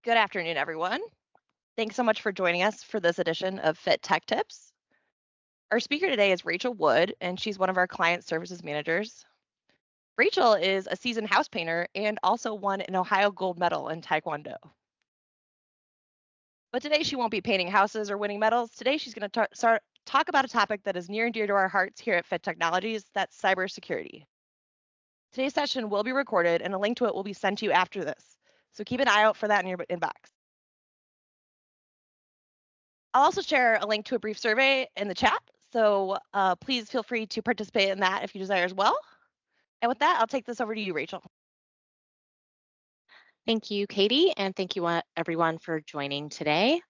Good afternoon, everyone. Thanks so much for joining us for this edition of Fit Tech Tips. Our speaker today is Rachel Wood, and she's one of our client services managers. Rachel is a seasoned house painter and also won an Ohio gold medal in Taekwondo. But today she won't be painting houses or winning medals. Today she's going to talk about a topic that is near and dear to our hearts here at Fit Technologies, that's cybersecurity. Today's session will be recorded and a link to it will be sent to you after this. So keep an eye out for that in your inbox. I'll also share a link to a brief survey in the chat, so please feel free to participate in that if you desire as well. And with that, I'll take this over to you, Rachel. Thank you, Katie, and thank you everyone for joining today.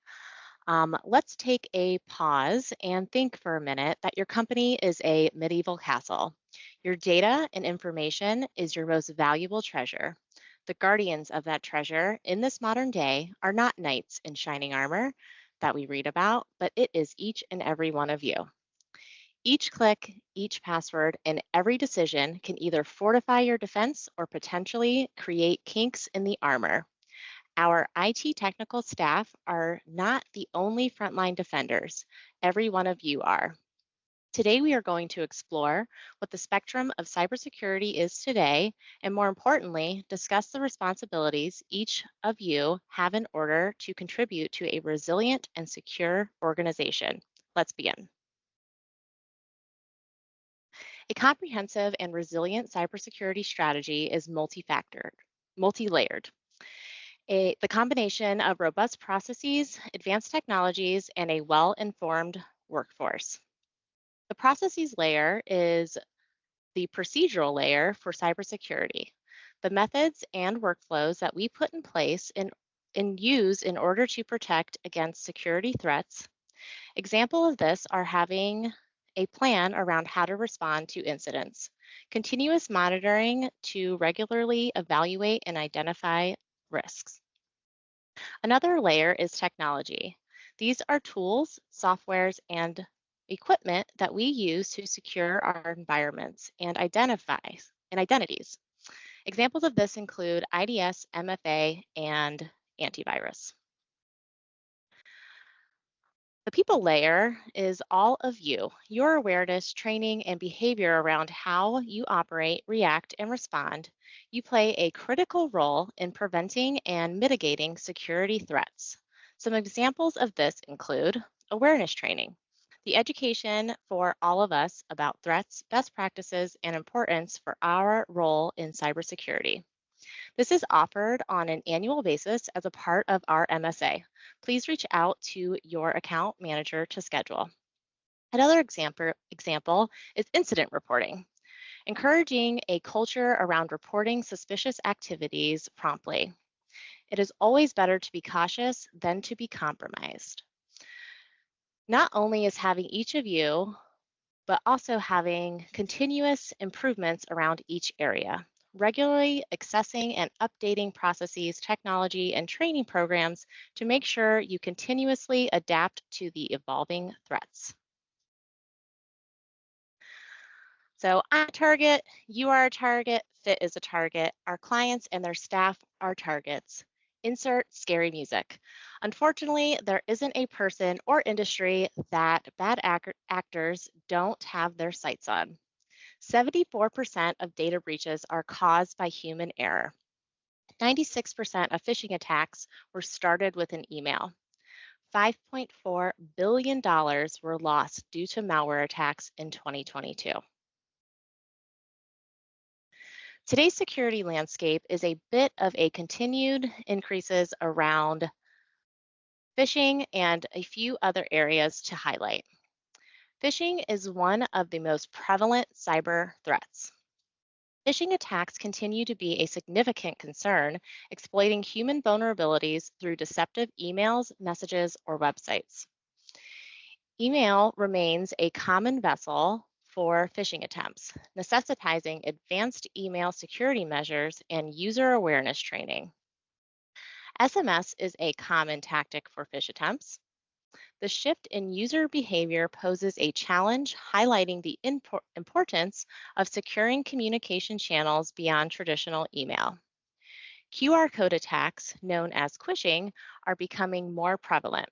Let's take a pause and think for a minute that your company is a medieval castle. Your data and information is your most valuable treasure. The guardians of that treasure in this modern day are not knights in shining armor that we read about, but it is each and every one of you. Each click, each password, and every decision can either fortify your defense or potentially create kinks in the armor. Our IT technical staff are not the only frontline defenders. Every one of you are. Today, we are going to explore what the spectrum of cybersecurity is today, and more importantly, discuss the responsibilities each of you have in order to contribute to a resilient and secure organization. Let's begin. A comprehensive and resilient cybersecurity strategy is multi-layered. The combination of robust processes, advanced technologies, and a well-informed workforce. The processes layer is the procedural layer for cybersecurity. The methods and workflows that we put in place and use in order to protect against security threats. Example of this are having a plan around how to respond to incidents, continuous monitoring to regularly evaluate and identify risks. Another layer is technology. These are tools, softwares, and equipment that we use to secure our environments and identities. Examples of this include IDS, MFA, and antivirus. The people layer is all of you, your awareness, training, and behavior around how you operate, react, and respond. You play a critical role in preventing and mitigating security threats. Some examples of this include awareness training, the education for all of us about threats, best practices, and importance for our role in cybersecurity. This is offered on an annual basis as a part of our MSA. Please reach out to your account manager to schedule. Another example is incident reporting, encouraging a culture around reporting suspicious activities promptly. It is always better to be cautious than to be compromised. Not only is having each of you, but also having continuous improvements around each area. Regularly accessing and updating processes, technology, and training programs to make sure you continuously adapt to the evolving threats. So I'm a target, you are a target, Fit is a target, our clients and their staff are targets. Insert scary music. Unfortunately, there isn't a person or industry that bad actors don't have their sights on. 74% of data breaches are caused by human error. 96% of phishing attacks were started with an email. $5.4 billion were lost due to malware attacks in 2022. Today's security landscape is a bit of a continued increases around phishing and a few other areas to highlight. Phishing is one of the most prevalent cyber threats. Phishing attacks continue to be a significant concern, exploiting human vulnerabilities through deceptive emails, messages, or websites. Email remains a common vessel for phishing attempts, necessitating advanced email security measures and user awareness training. SMS is a common tactic for phish attempts. The shift in user behavior poses a challenge, highlighting the importance of securing communication channels beyond traditional email. QR code attacks, known as quishing, are becoming more prevalent.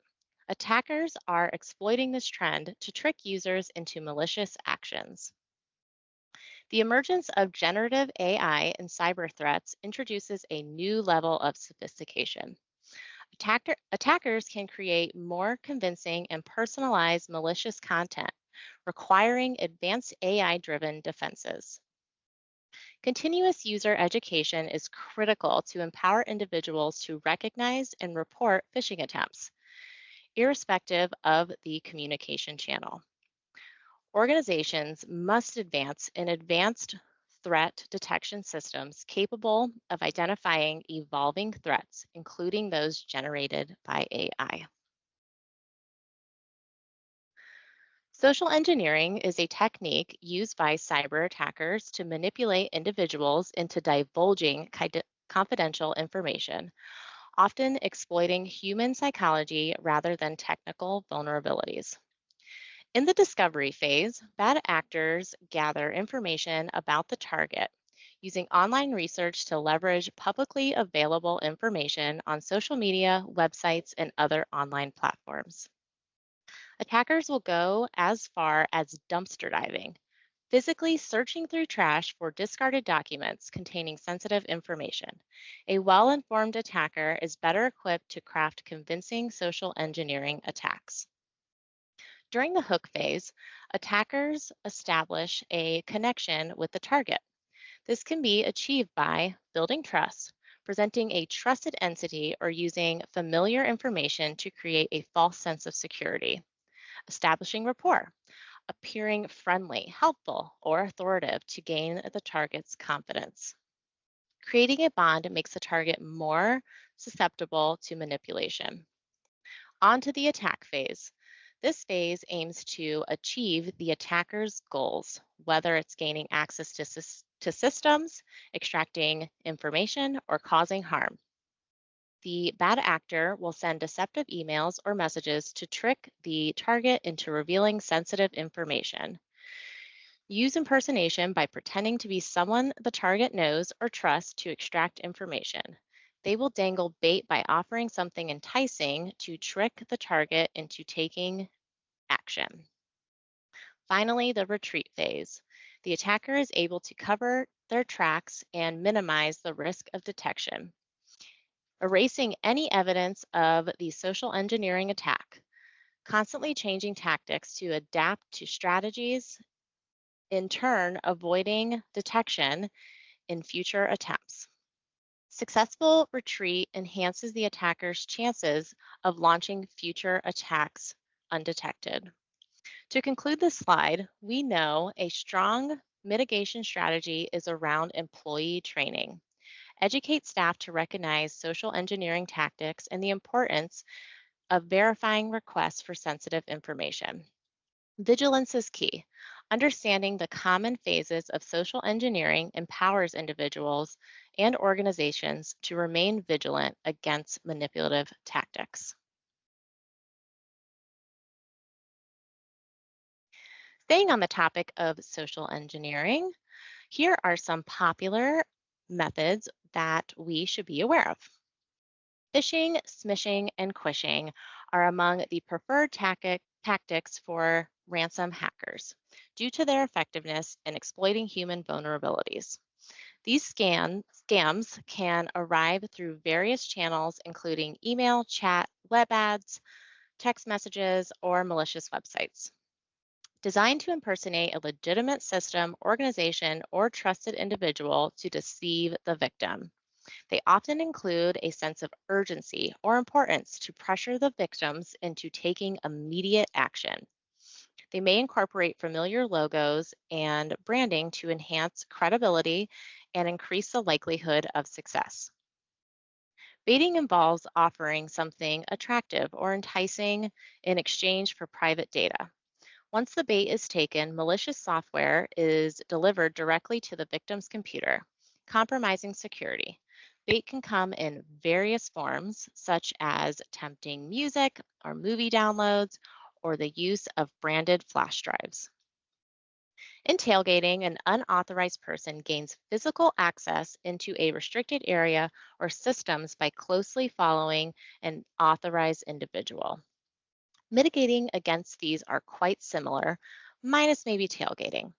Attackers are exploiting this trend to trick users into malicious actions. The emergence of generative AI and cyber threats introduces a new level of sophistication. Attackers can create more convincing and personalized malicious content, requiring advanced AI driven defenses. Continuous user education is critical to empower individuals to recognize and report phishing attempts, irrespective of the communication channel. Organizations must advance in advanced threat detection systems capable of identifying evolving threats, including those generated by AI. Social engineering is a technique used by cyber attackers to manipulate individuals into divulging confidential information, often exploiting human psychology rather than technical vulnerabilities. In the discovery phase, bad actors gather information about the target using online research to leverage publicly available information on social media, websites, and other online platforms. Attackers will go as far as dumpster diving, physically searching through trash for discarded documents containing sensitive information. A well informed attacker is better equipped to craft convincing social engineering attacks. During the hook phase, attackers establish a connection with the target. This can be achieved by building trust, presenting a trusted entity, or using familiar information to create a false sense of security. Establishing rapport, appearing friendly, helpful, or authoritative to gain the target's confidence. Creating a bond makes the target more susceptible to manipulation. On to the attack phase. This phase aims to achieve the attacker's goals, whether it's gaining access to systems, extracting information, or causing harm. The bad actor will send deceptive emails or messages to trick the target into revealing sensitive information. Use impersonation by pretending to be someone the target knows or trusts to extract information. They will dangle bait by offering something enticing to trick the target into taking action. Finally, the retreat phase. The attacker is able to cover their tracks and minimize the risk of detection, erasing any evidence of the social engineering attack, constantly changing tactics to adapt to strategies, in turn, avoiding detection in future attempts. Successful retreat enhances the attacker's chances of launching future attacks undetected. To conclude this slide, we know a strong mitigation strategy is around employee training. Educate staff to recognize social engineering tactics and the importance of verifying requests for sensitive information. Vigilance is key. Understanding the common phases of social engineering empowers individuals and organizations to remain vigilant against manipulative tactics. Staying on the topic of social engineering, here are some popular methods that we should be aware of. Phishing, smishing, and quishing are among the preferred tactics for ransom hackers due to their effectiveness in exploiting human vulnerabilities. These scams can arrive through various channels, including email, chat, web ads, text messages, or malicious websites. Designed to impersonate a legitimate system, organization, or trusted individual to deceive the victim. They often include a sense of urgency or importance to pressure the victims into taking immediate action. They may incorporate familiar logos and branding to enhance credibility and increase the likelihood of success. Baiting involves offering something attractive or enticing in exchange for private data. Once the bait is taken, malicious software is delivered directly to the victim's computer, compromising security. Bait can come in various forms, such as tempting music or movie downloads, or the use of branded flash drives. In tailgating, an unauthorized person gains physical access into a restricted area or systems by closely following an authorized individual. Mitigating against these are quite similar, minus maybe tailgating.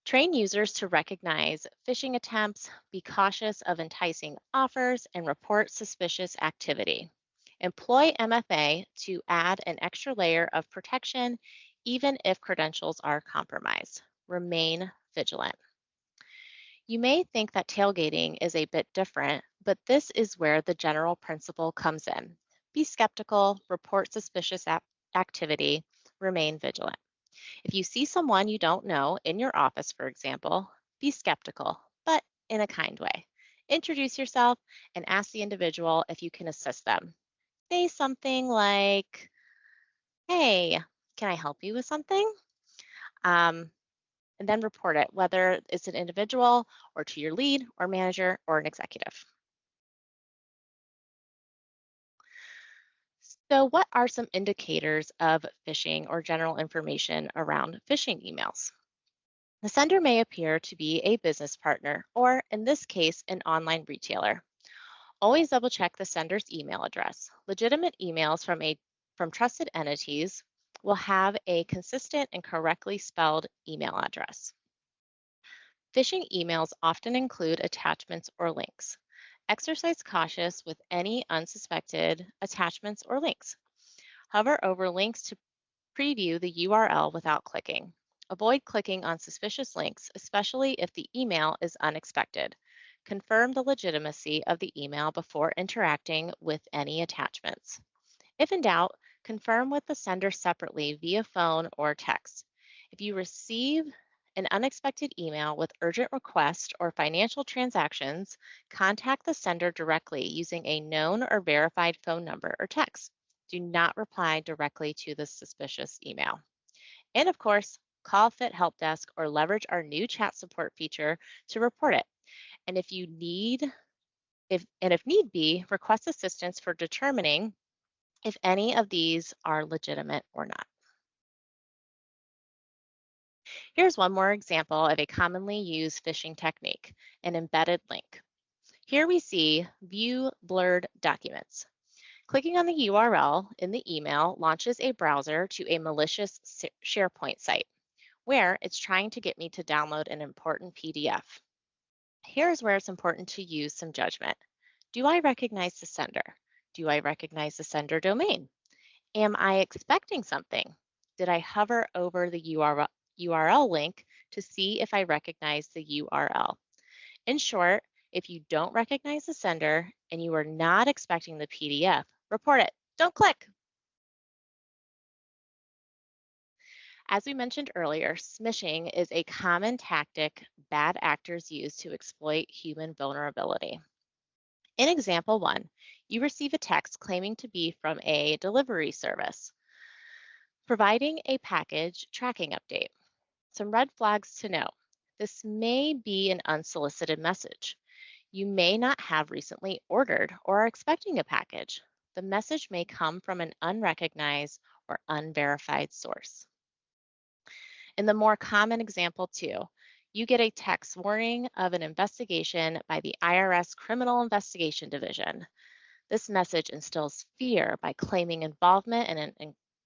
Train users to recognize phishing attempts, be cautious of enticing offers, and report suspicious activity. Employ MFA to add an extra layer of protection, even if credentials are compromised. Remain vigilant. You may think that tailgating is a bit different, but this is where the general principle comes in. Be skeptical, report suspicious activity, remain vigilant. If you see someone you don't know in your office, for example, be skeptical, but in a kind way. Introduce yourself and ask the individual if you can assist them. Say something like, "Hey, can I help you with something?" Um, and then report it, whether it's an individual or to your lead or manager or an executive. So, what are some indicators of phishing or general information around phishing emails? The sender may appear to be a business partner, or in this case, an online retailer. Always double check the sender's email address. Legitimate emails from trusted entities will have a consistent and correctly spelled email address. Phishing emails often include attachments or links. Exercise cautious with any unsuspected attachments or links. Hover over links to preview the URL without clicking. Avoid clicking on suspicious links, especially if the email is unexpected. Confirm the legitimacy of the email before interacting with any attachments. If in doubt, confirm with the sender separately via phone or text. If you receive an unexpected email with urgent request or financial transactions, contact the sender directly using a known or verified phone number or text. Do not reply directly to the suspicious email. And of course, call Fit Help Desk or leverage our new chat support feature to report it. And if need be, request assistance for determining if any of these are legitimate or not. Here's one more example of a commonly used phishing technique, an embedded link. Here we see view blurred documents. Clicking on the URL in the email launches a browser to a malicious SharePoint site where it's trying to get me to download an important PDF. Here's where it's important to use some judgment. Do I recognize the sender? Do I recognize the sender domain? Am I expecting something? Did I hover over the URL link to see if I recognize the URL? In short, if you don't recognize the sender and you are not expecting the PDF, report it. Don't click. As we mentioned earlier, smishing is a common tactic bad actors use to exploit human vulnerability. In example one, you receive a text claiming to be from a delivery service, providing a package tracking update. Some red flags to note. This may be an unsolicited message. You may not have recently ordered or are expecting a package. The message may come from an unrecognized or unverified source. In the more common example, two, you get a text warning of an investigation by the IRS Criminal Investigation Division. This message instills fear by claiming involvement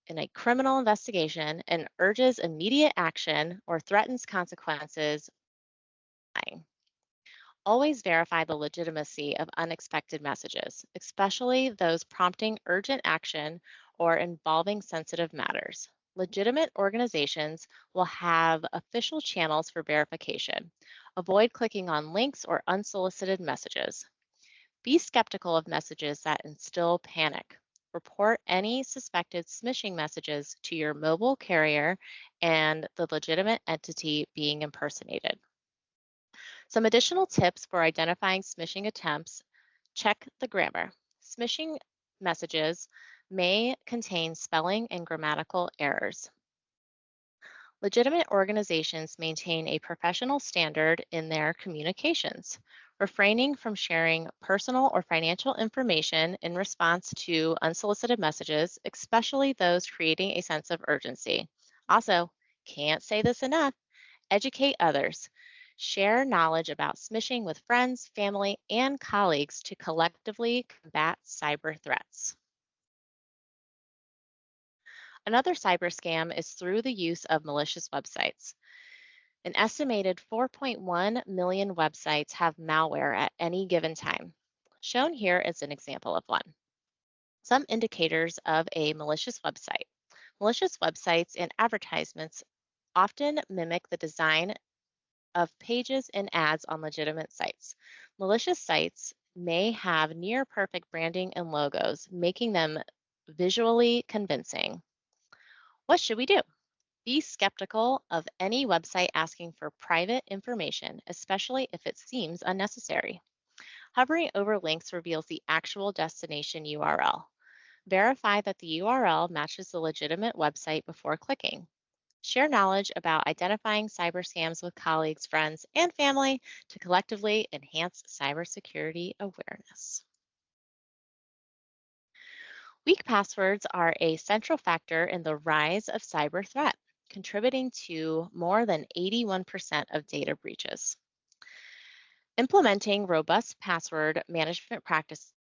in a criminal investigation and urges immediate action or threatens consequences. Always verify the legitimacy of unexpected messages, especially those prompting urgent action or involving sensitive matters. Legitimate organizations will have official channels for verification. Avoid clicking on links or unsolicited messages. Be skeptical of messages that instill panic. Report any suspected smishing messages to your mobile carrier and the legitimate entity being impersonated. Some additional tips for identifying smishing attempts: check the grammar. Smishing messages may contain spelling and grammatical errors. Legitimate organizations maintain a professional standard in their communications, refraining from sharing personal or financial information in response to unsolicited messages, especially those creating a sense of urgency. Also, can't say this enough, Educate others. Share knowledge about smishing with friends, family, and colleagues to collectively combat cyber threats. Another cyber scam is through the use of malicious websites. An estimated 4.1 million websites have malware at any given time. Shown here is an example of one. Some indicators of a malicious website. Malicious websites and advertisements often mimic the design of pages and ads on legitimate sites. Malicious sites may have near perfect branding and logos, making them visually convincing. What should we do? Be skeptical of any website asking for private information, especially if it seems unnecessary. Hovering over links reveals the actual destination URL. Verify that the URL matches the legitimate website before clicking. Share knowledge about identifying cyber scams with colleagues, friends, and family to collectively enhance cybersecurity awareness. Weak passwords are a central factor in the rise of cyber threat, contributing to more than 81% of data breaches. Implementing robust password management practices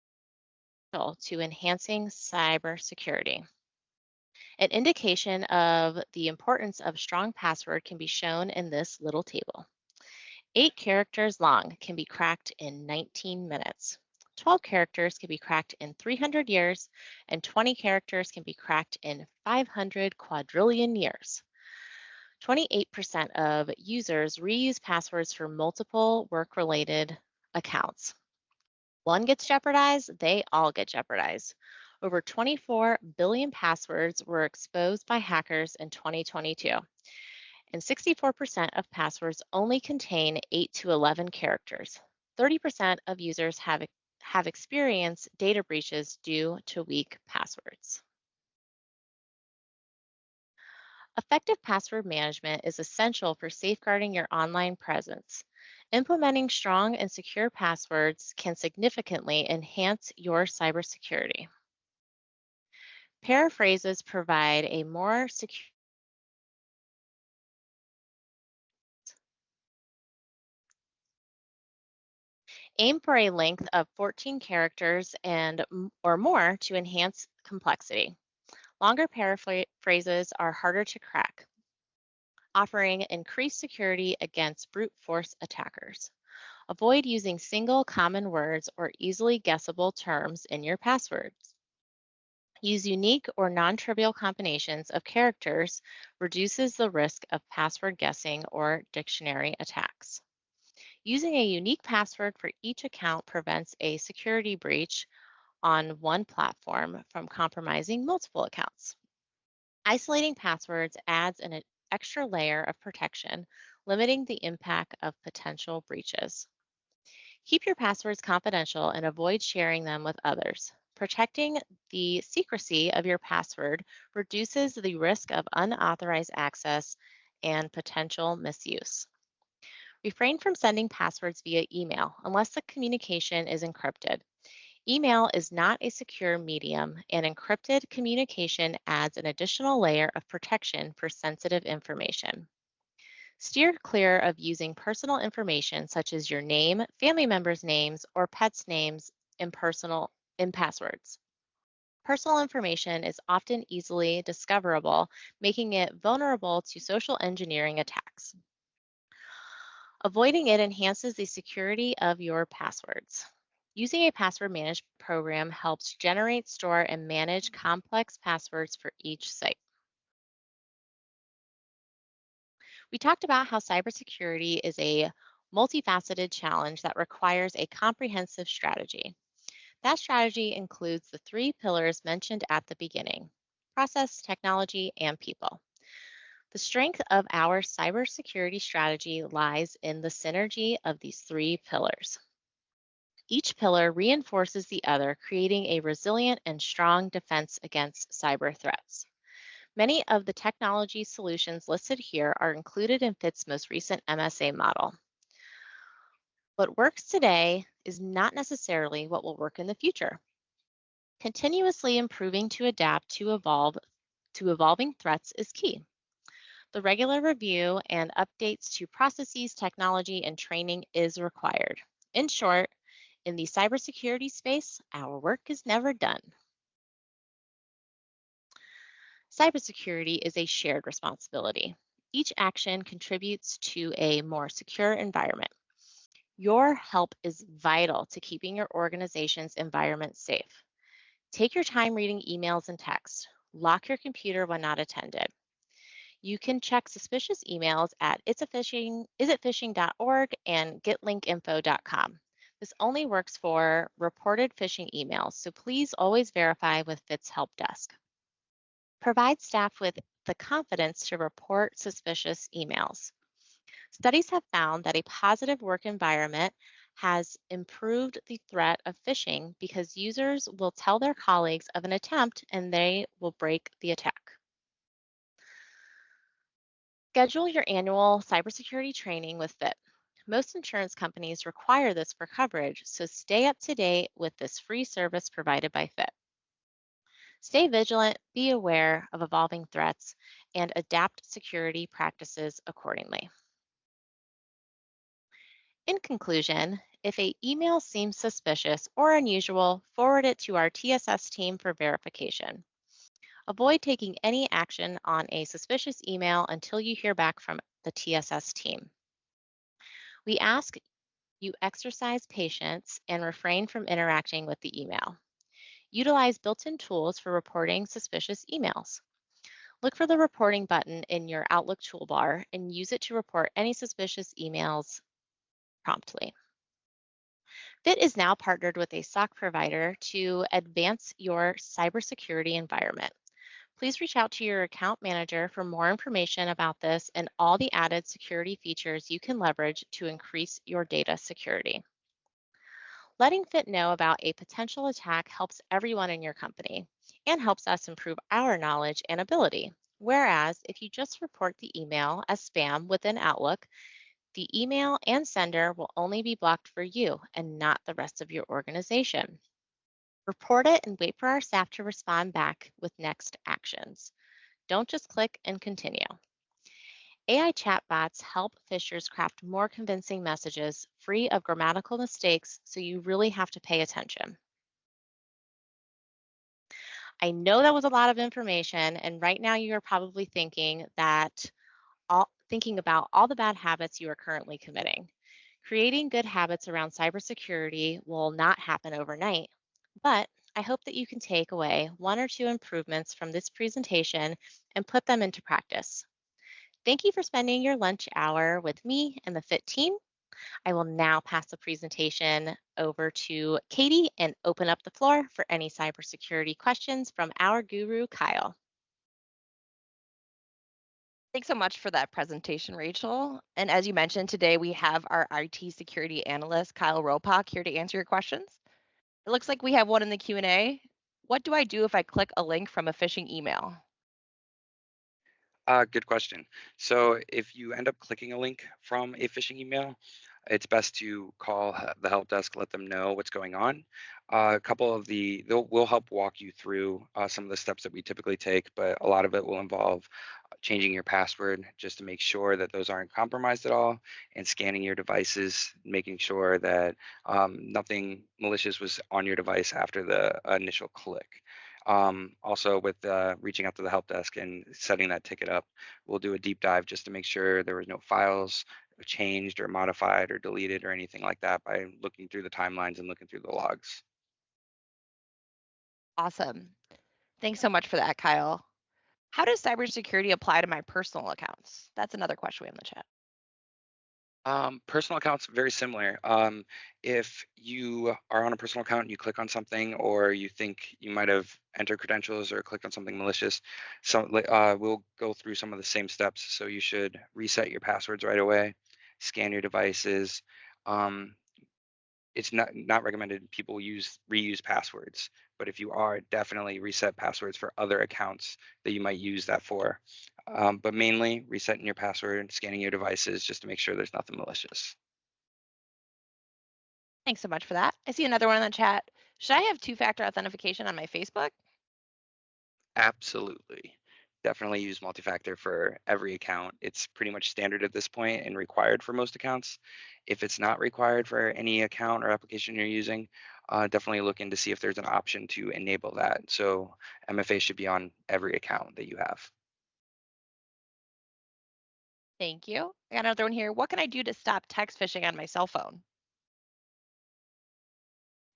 to enhancing cybersecurity. An indication of the importance of strong password can be shown in this little table. 8 characters long can be cracked in 19 minutes. 12 characters can be cracked in 300 years, and 20 characters can be cracked in 500 quadrillion years. 28% of users reuse passwords for multiple work related accounts. One gets jeopardized, they all get jeopardized. Over 24 billion passwords were exposed by hackers in 2022, and 64% of passwords only contain 8 to 11 characters. 30% of users have experienced data breaches due to weak passwords. Effective password management is essential for safeguarding your online presence. Implementing strong and secure passwords can significantly enhance your cybersecurity. Paraphrases provide a more secure. Aim for a length of 14 characters or more to enhance complexity. Longer paraphrases are harder to crack, offering increased security against brute force attackers. Avoid using single common words or easily guessable terms in your passwords. Use unique or non-trivial combinations of characters reduces the risk of password guessing or dictionary attacks. Using a unique password for each account prevents a security breach on one platform from compromising multiple accounts. Isolating passwords adds an extra layer of protection, limiting the impact of potential breaches. Keep your passwords confidential and avoid sharing them with others. Protecting the secrecy of your password reduces the risk of unauthorized access and potential misuse. Refrain from sending passwords via email unless the communication is encrypted. Email is not a secure medium, and encrypted communication adds an additional layer of protection for sensitive information. Steer clear of using personal information such as your name, family members' names, or pets' names in passwords. Personal information is often easily discoverable, making it vulnerable to social engineering attacks. Avoiding it enhances the security of your passwords. Using a password management program helps generate, store, and manage complex passwords for each site. We talked about how cybersecurity is a multifaceted challenge that requires a comprehensive strategy. That strategy includes the 3 pillars mentioned at the beginning: process, technology, and people. The strength of our cybersecurity strategy lies in the synergy of these 3 pillars. Each pillar reinforces the other, creating a resilient and strong defense against cyber threats. Many of the technology solutions listed here are included in FIT's most recent MSA model. What works today is not necessarily what will work in the future. Continuously improving to adapt to evolving threats is key. The regular review and updates to processes, technology, and training is required. In short, in the cybersecurity space, our work is never done. Cybersecurity is a shared responsibility. Each action contributes to a more secure environment. Your help is vital to keeping your organization's environment safe. Take your time reading emails and texts. Lock your computer when not attended. You can check suspicious emails at isitphishing.org and getlinkinfo.com. This only works for reported phishing emails, so please always verify with FIT's help desk. Provide staff with the confidence to report suspicious emails. Studies have found that a positive work environment has improved the threat of phishing because users will tell their colleagues of an attempt and they will break the attack. Schedule your annual cybersecurity training with FIT. Most insurance companies require this for coverage, so stay up to date with this free service provided by FIT. Stay vigilant, be aware of evolving threats, and adapt security practices accordingly. In conclusion, if an email seems suspicious or unusual, forward it to our TSS team for verification. Avoid taking any action on a suspicious email until you hear back from the TSS team. We ask you exercise patience and refrain from interacting with the email. Utilize built-in tools for reporting suspicious emails. Look for the reporting button in your Outlook toolbar and use it to report any suspicious emails promptly. FIT is now partnered with a SOC provider to advance your cybersecurity environment. Please reach out to your account manager for more information about this and all the added security features you can leverage to increase your data security. Letting FIT know about a potential attack helps everyone in your company and helps us improve our knowledge and ability. Whereas if you just report the email as spam within Outlook, the email and sender will only be blocked for you and not the rest of your organization. Report it and wait for our staff to respond back with next actions. Don't just click and continue. AI chatbots help fishers craft more convincing messages free of grammatical mistakes, so you really have to pay attention. I know that was a lot of information, and right now you are probably thinking about all the bad habits you are currently committing. Creating good habits around cybersecurity will not happen overnight, but I hope that you can take away one or two improvements from this presentation and put them into practice. Thank you for spending your lunch hour with me and the FIT team. I will now pass the presentation over to Katie and open up the floor for any cybersecurity questions from our guru, Kyle. Thanks so much for that presentation, Rachel. And as you mentioned, today we have our IT security analyst, Kyle Ropak, here to answer your questions. It looks like we have one in the Q&A. What do I do if I click a link from a phishing email? Good question. So if you end up clicking a link from a phishing email, it's best to call the help desk, let them know what's going on. A couple of we'll help walk you through some of the steps that we typically take, but a lot of it will involve changing your password just to make sure that those aren't compromised at all, and scanning your devices, making sure that nothing malicious was on your device after the initial click. Also, with reaching out to the help desk and setting that ticket up, we'll do a deep dive just to make sure there was no files changed or modified or deleted or anything like that by looking through the timelines and looking through the logs. Awesome. Thanks so much for that, Kyle. How does cybersecurity apply to my personal accounts? That's another question we have in the chat. Personal accounts, very similar. If you are on a personal account and you click on something, or you think you might have entered credentials or clicked on something malicious, we'll go through some of the same steps. So you should reset your passwords right away, scan your devices. Um, it's not recommended people reuse passwords, but if you are, definitely reset passwords for other accounts that you might use that for. But mainly resetting your password, scanning your devices just to make sure there's nothing malicious. Thanks so much for that. I see another one in the chat. Should I have two-factor authentication on my Facebook? Absolutely. definitely use multi-factor for every account. It's pretty much standard at this point and required for most accounts. If it's not required for any account or application you're using, definitely look in to see if there's an option to enable that. So MFA should be on every account that you have. Thank you. I got another one here. What can I do to stop text phishing on my cell phone?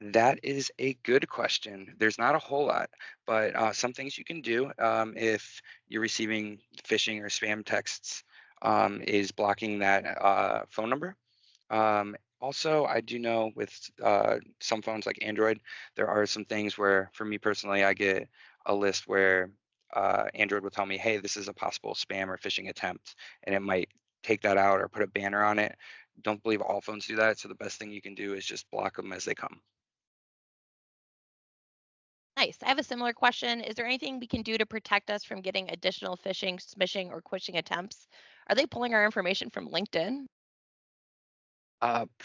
That is a good question. There's not a whole lot, but some things you can do if you're receiving phishing or spam texts is blocking that phone number. Also, I do know with some phones like Android, there are some things where, for me personally, I get a list where Android will tell me, hey, this is a possible spam or phishing attempt, and it might take that out or put a banner on it. Don't believe all phones do that. So the best thing you can do is just block them as they come. Nice. I have a similar question. Is there anything we can do to protect us from getting additional phishing, smishing, or quishing attempts? Are they pulling our information from LinkedIn?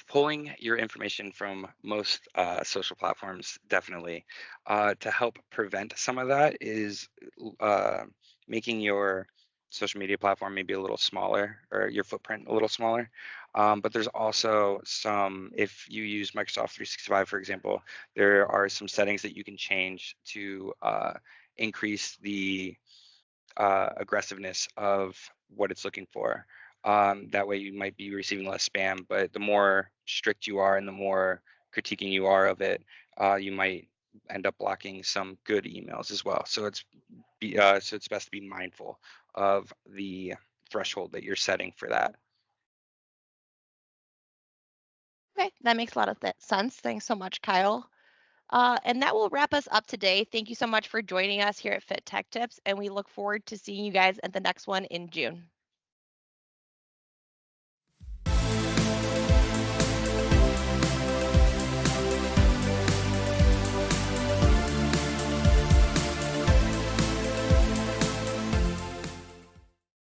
Pulling your information from most social platforms, definitely. To help prevent some of that is uh, making your social media platform maybe a little smaller or your footprint a little smaller. But there's also some, if you use Microsoft 365, for example, there are some settings that you can change to increase the aggressiveness of what it's looking for. That way, you might be receiving less spam, but the more strict you are and the more critiquing you are of it, you might end up blocking some good emails as well. So it's best to be mindful of the threshold that you're setting for that. Okay, that makes a lot of sense. Thanks so much, Kyle. And that will wrap us up today. Thank you so much for joining us here at Fit Tech Tips, and we look forward to seeing you guys at the next one in June.